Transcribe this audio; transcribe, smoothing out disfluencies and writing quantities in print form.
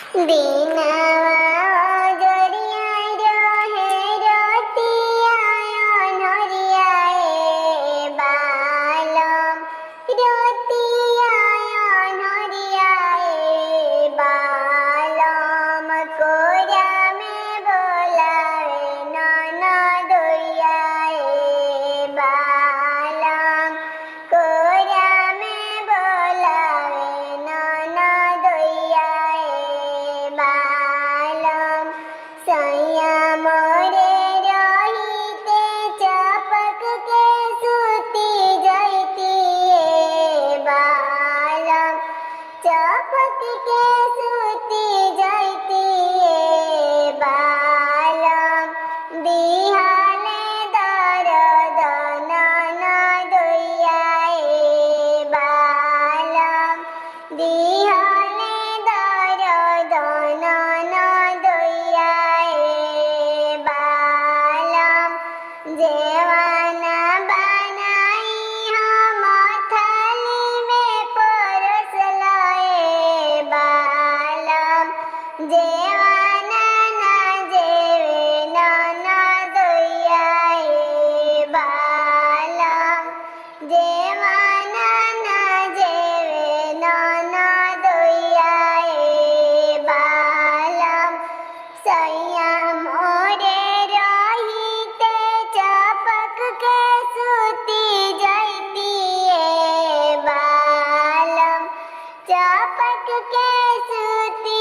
দিনাওয়া জরিয়ায় রহে রতিয়ায় অনহরিয়ায় balm রতিয়ায় অনহরিয়ায় balm কোরামে বোলাবে ননদইয়ায় balm কোরামে বোলাবে ননদইয়ায় balm সইয়া মোরে রহিতে চাপক কে সুতি যাইতি বালম চাপক কে সুতি যাইতি বালম দিহালে দরদ ননদইয়ায় বালম দিহালে দরদ ননদইয়ায় বালম जेवाना बनाई हम थाली में परोस लाए बालम जेवाना ना जेवे ननदइयाए बालम जेवाना ना जेवे ननदइयाए बालम सैया मोरे रहिते चापक के सुती जाइती बालम चापक के सुती